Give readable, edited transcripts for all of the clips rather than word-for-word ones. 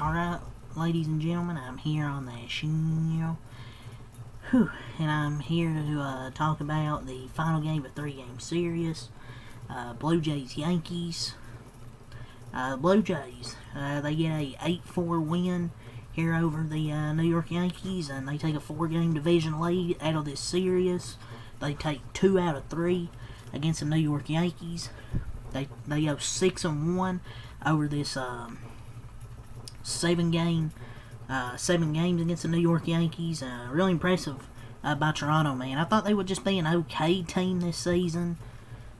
Alright, ladies and gentlemen, I'm here on the show. And I'm here to talk about the final game of a 3-game series. Blue Jays Yankees. Blue Jays, they get a 8-4 win here over the New York Yankees, and they take a 4-game division lead out of this series. They take 2 out of 3 against the New York Yankees. They go 6-1 over this 7 games against the New York Yankees. Really impressive by Toronto, man. I thought they would just be an okay team this season,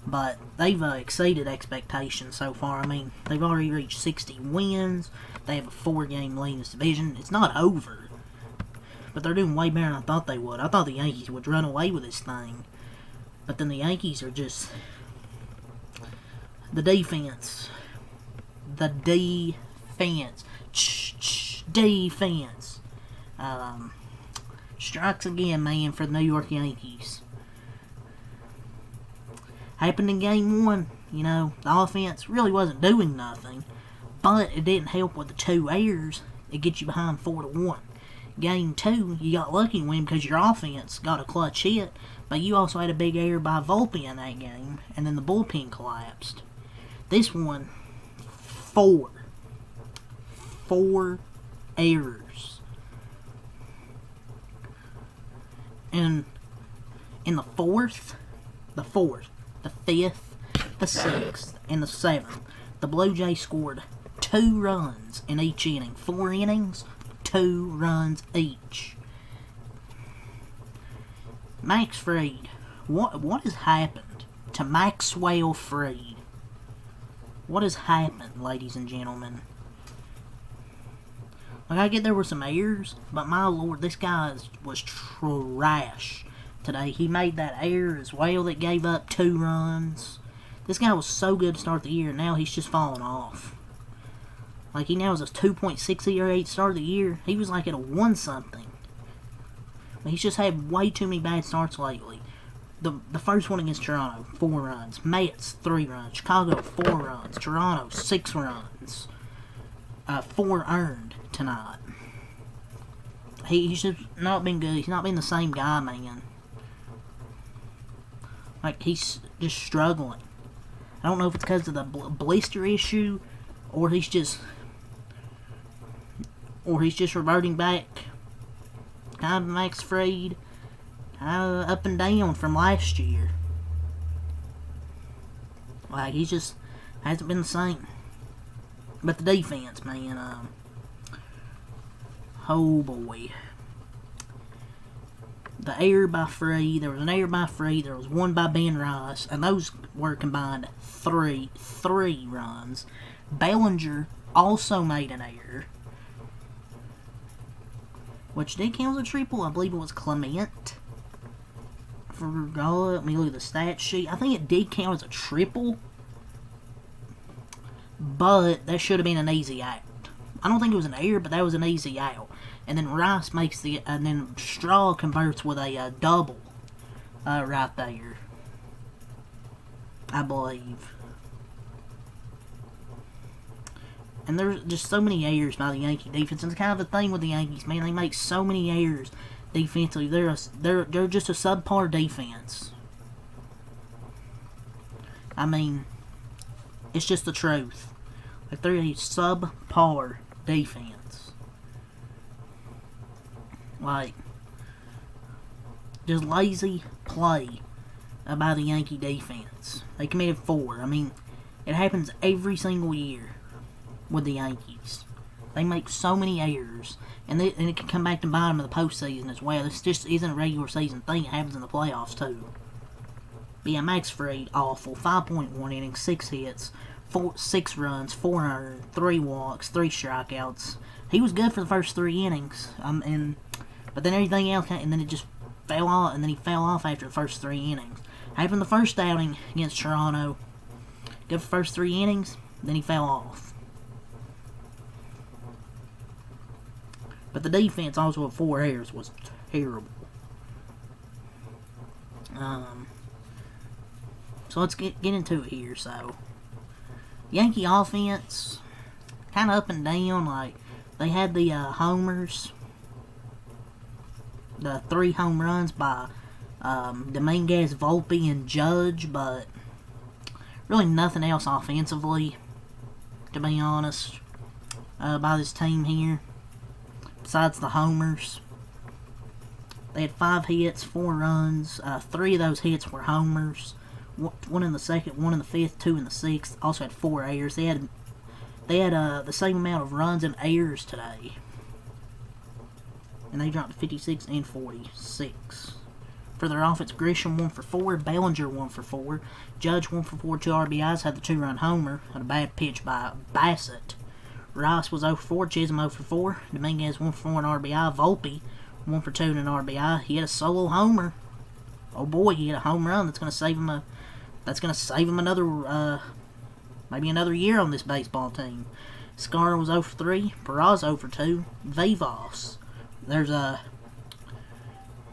but they've exceeded expectations so far. I mean, they've already reached 60 wins. They have a 4-game lead in this division. It's not over, but they're doing way better than I thought they would. I thought the Yankees would run away with this thing, but then the Yankees are just... The defense. Strikes again, man, for the New York Yankees. Happened in Game 1, you know, the offense really wasn't doing nothing, but it didn't help with the 2 errors. It gets you behind 4-1. Game 2, you got lucky to win because your offense got a clutch hit, but you also had a big error by Volpe in that game, and then the bullpen collapsed. This one, 4 errors. And in the 4th, the 5th, the 6th, and the 7th, the Blue Jays scored 2 runs in each inning. 4 innings, 2 runs each. Max Fried, what has happened to Maxwell Fried? What has happened, ladies and gentlemen? Like, I get there were some errors, but my lord, this guy was trash today. He made that error as well that gave up 2 runs. This guy was so good to start the year, and now he's just falling off. Like, he now has a 2.6 ERA to start the year. He was like at a 1-something. But he's just had way too many bad starts lately. The first one against Toronto, 4 runs. Mets, 3 runs. Chicago, 4 runs. Toronto, 6 runs. 4 earned tonight. He's just not been good. He's not been the same guy, man. Like, he's just struggling. I don't know if it's because of the blister issue, or he's just reverting back kind of Max Fried, up and down from last year. Like, he just hasn't been the same. But the defense, man, oh boy. The error by Fried, there was an error by Fried, there was one by Ben Rice, and those were combined three runs. Bellinger also made an error, which did count as a triple. I believe it was Clement. Let me look at the stat sheet. I think it did count as a triple, but that should have been an easy out. I don't think it was an error, but that was an easy out. And then Rice makes and then Straw converts with a double right there, I believe. And there's just so many errors by the Yankee defense. And it's kind of the thing with the Yankees, man. They make so many errors defensively. They're just a subpar defense. I mean, it's just the truth. Like, they're a subpar defense. Like, just lazy play by the Yankee defense. They committed 4. I mean, it happens every single year with the Yankees. They make so many errors, and it can come back to bite them in the postseason as well. This just isn't a regular season thing. It happens in the playoffs too. But yeah, Max Fried, awful. 5.1 innings, 6 hits, 6 runs, 4 earned, 3 walks, 3 strikeouts. He was good for the first 3 innings, but then everything else, and then it just fell off, and then he fell off after the first 3 innings. Happened the first outing against Toronto. Good for the first 3 innings, then he fell off. But the defense also with 4 errors was terrible. So let's get into it here. So, Yankee offense, kind of up and down. Like, They had the homers, the 3 home runs by Dominguez, Volpe, and Judge, but really nothing else offensively, to be honest, by this team here, besides the homers. They had 5 hits, 4 runs. 3 of those hits were homers. 1 in the second, 1 in the fifth, 2 in the sixth. Also had 4 errors. They had the same amount of runs and errors today, and they dropped to 56 and 46. For their offense, Grisham 1 for 4, Bellinger 1 for 4, Judge 1 for 4, 2 RBIs, had the 2-run homer, had a bad pitch by Bassett. Rice was 0 for 4, Chisholm 0 for 4, Dominguez 1 for 4 and RBI, Volpe 1 for 2 and an RBI. He had a solo homer. Oh boy, he had a home run that's going to save him another maybe another year on this baseball team. Scar was 0 for 3, Perez 0 for 2, Vivas. There's a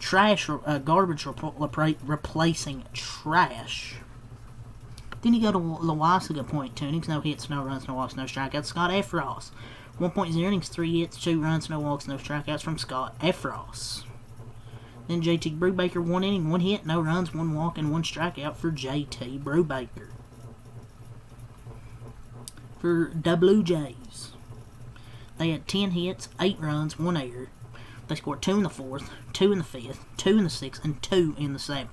garbage replacing trash. Then you go to Loaisiga, .2 innings, no hits, no runs, no walks, no strikeouts. Scott Effross, 1.0 innings, 3 hits, 2 runs, no walks, no strikeouts from Scott Effross. Then JT Brubaker, 1 inning, 1 hit, no runs, 1 walk, and 1 strikeout for JT Brubaker. For the Blue Jays, they had 10 hits, 8 runs, 1 error. They scored 2 in the 4th, 2 in the 5th, 2 in the 6th, and 2 in the 7th.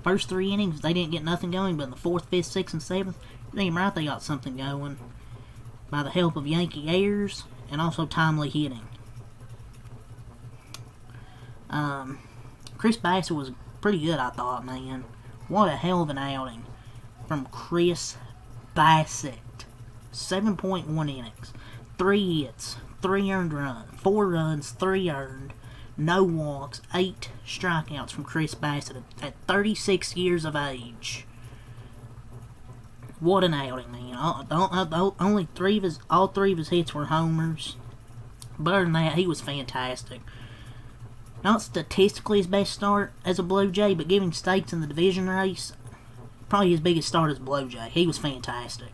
First 3 innings, they didn't get nothing going, but in the 4th, 5th, 6th, and 7th, damn right they got something going by the help of Yankee errors and also timely hitting. Chris Bassett was pretty good, I thought, man. What a hell of an outing from Chris Bassett. 7.1 innings, 3 hits, 3 earned runs, 4 runs, 3 earned, no walks, 8 strikeouts from Chris Bassett at 36 years of age. What an outing, man. All 3 of his hits were homers. But other than that, he was fantastic. Not statistically his best start as a Blue Jay, but giving stakes in the division race, probably his biggest start as a Blue Jay. He was fantastic.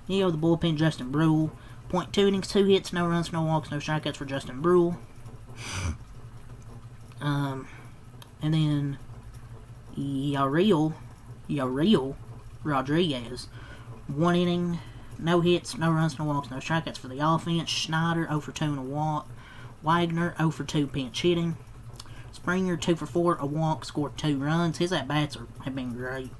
You go to the bullpen, Justin Brule. .2 innings, 2 hits, no runs, no walks, no strikeouts for Justin Brule. And then Yariel Rodriguez. 1 inning, no hits, no runs, no walks, no strikeouts for the offense. Schneider 0 for 2 and a walk. Wagner 0 for 2 pinch hitting. Springer 2 for 4, a walk, scored 2 runs. His at-bats have been great.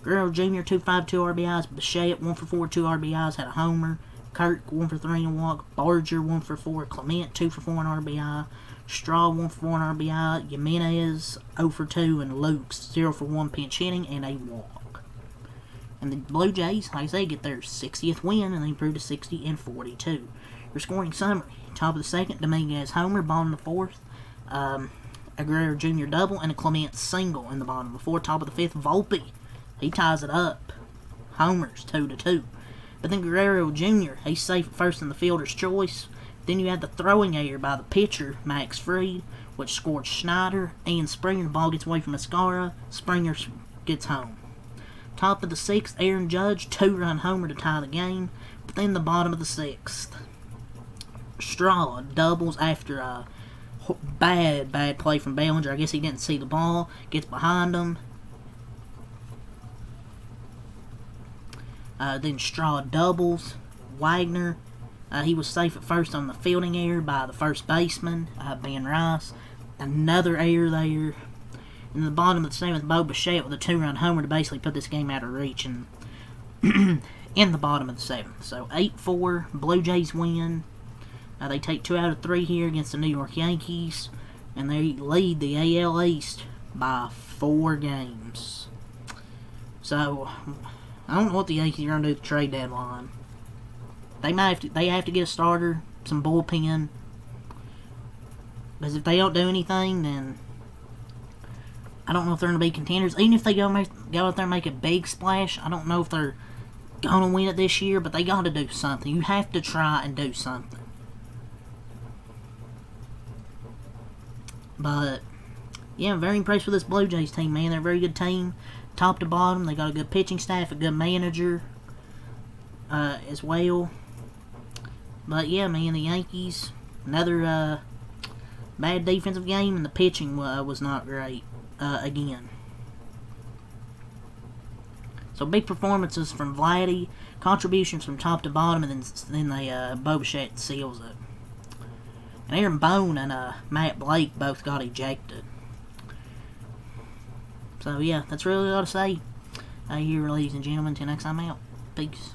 Guerrero Jr. 2-5, 2 RBIs. Bichette 1 for 4, 2 RBIs, had a homer. Kirk 1 for 3 and a walk. Barger 1 for 4. Clement 2 for 4 and RBI. Straw 1 for 4 and RBI. Jimenez 0 for 2 and Lukes 0 for 1 pinch hitting and a walk. And the Blue Jays, like I say, get their 60th win and they improved to 60 and 42. Your scoring summary: top of the second, Dominguez homer. Bottom of the 4th, a Guerrero Jr. double and a Clement single in the bottom of the 4th. Top of the 5th, Volpe. He ties it up. Homers, 2-2. But then Guerrero Jr., he's safe at first in the fielder's choice. Then you had the throwing error by the pitcher, Max Fried, which scored Schneider and Springer. The ball gets away from Mascara. Springer gets home. Top of the 6th, Aaron Judge, 2-run homer to tie the game. But then the bottom of the 6th, Straw doubles after a bad play from Bellinger. I guess he didn't see the ball. Gets behind him. Then Straw doubles. Wagner, he was safe at first on the fielding error by the first baseman, Ben Rice. Another error there. In the bottom of the 7th, Bo Bichette with a 2-run homer to basically put this game out of reach and in the bottom of the 7th. So 8-4, Blue Jays win. They take 2 out of 3 here against the New York Yankees, and they lead the AL East by 4 games. So I don't know what the Yankees are going to do at the trade deadline. They have to get a starter, some bullpen. Because if they don't do anything, then I don't know if they're going to be contenders. Even if they go out there and make a big splash, I don't know if they're going to win it this year, but they got to do something. You have to try and do something. But yeah, I'm very impressed with this Blue Jays team, man. They're a very good team. Top to bottom, they got a good pitching staff, a good manager as well. But yeah, man, the Yankees, another bad defensive game, and the pitching was not great again. So big performances from Vladdy, contributions from top to bottom, and then Bo Bichette seals it. And Aaron Bone and Matt Blake both got ejected. So yeah, that's really all to say. Here, ladies and gentlemen, till next time out. Peace.